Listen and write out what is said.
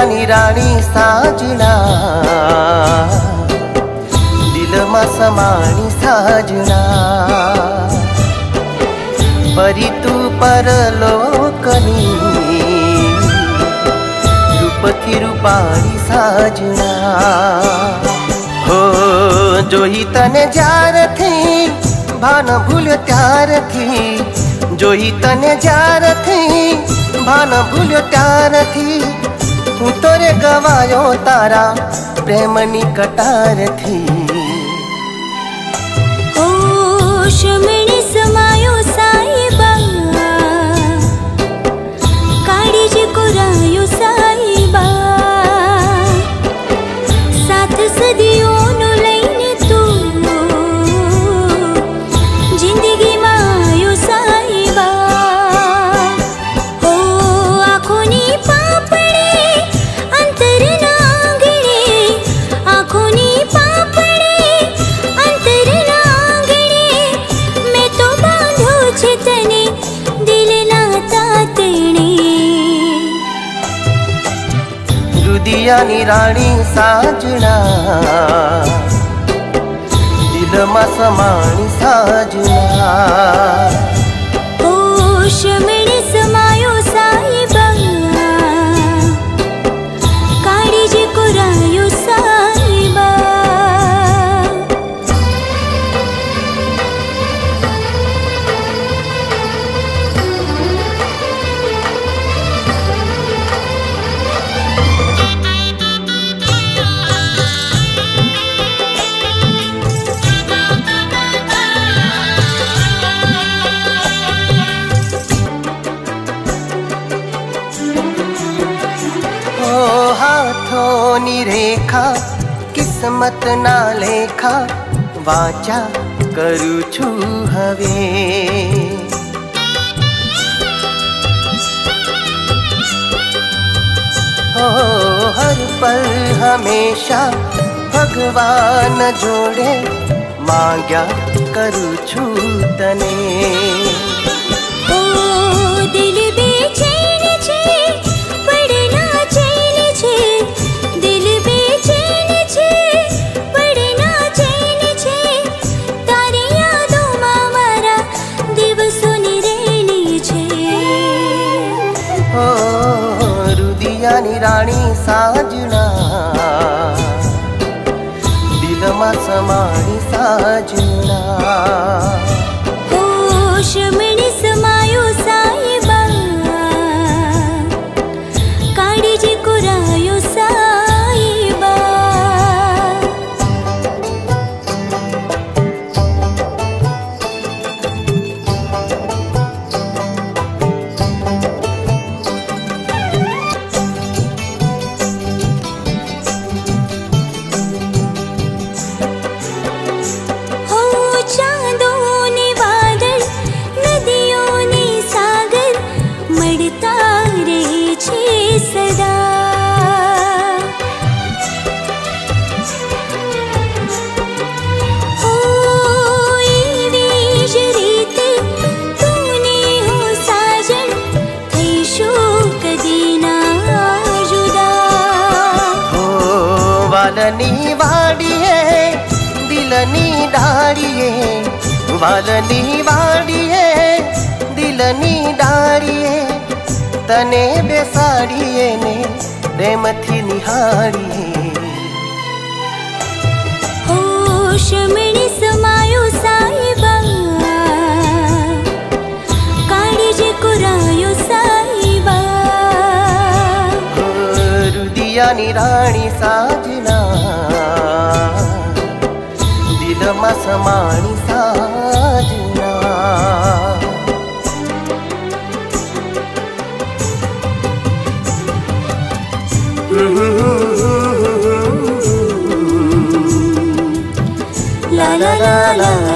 રુદિયાની રાણી સાજણા, દિલમાં સમાણી સાજણા, પરી તું પરલોકની, રૂપથી રૂપાળી સાજણા. હો જોઈ તને જ્યારથી ભાન ભૂલ્યો ત્યારથી, જોઈ તને જ્યારથી ભાન ભૂલ્યો ત્યારથી, હું તો રે ગવાયો તારા પ્રેમની કટારથી. શમણે સમાયો સાઈબા, કાળી જે કોરાયો સાઈબા, સાત સદીઓનો લઈને તું જિંદગીમાં આવ્યો સાઈબા. હો આંખોની પાપડે અંતરના આંગણે, આંખોની પાપડે અંતરના આંગણે, મેં તો બાંધ્યો છે તને દિલના તાતણે. રુદિયાની રાણી સાજણા, દિલમાં સમાણી સાજણા. શમણે સમાયો સાઈબા, કાળી જે કોરાયો સાઈબા. હાથોની રેખા કિસ્મત ના લેખા વાચા કરું છું હવે. હર પલ હંમેશા ભગવાન જોડે માંગ્યા કરું છું તને. દિલ બેચેન છે પડના ચેન છે, દિલ બેચેન છે પડના ચેન છે, તારી યાદોમાં મારા દિવસોની રેલી છે. રુદિયાની રાણી સાજણા, દિલમાં સમાણી સાજણા. શમણે સમાયો સાઈબા, કાળી જે કોરાયો સાઈબા. ચાંદોને વાદળ નદીઓને સાગર મળતા રહે છે સદા. એવી જ રીતે તુને હો સાજણ થઈશું કદી ના જુદા. વાલની વાડીએ દિલની ડાળીએ, વાલની વાડીએ દિલની ડાળીએ, તને બેસાડીએ ને પ્રેમથી નિહાળીએ. શમણે સમાયો સાઈબા, કાળી જે કોરાયો સાઈબા. રુદિયાની રાણી સાજણા, દિલમાં સમાણી સાજણા. La la la la.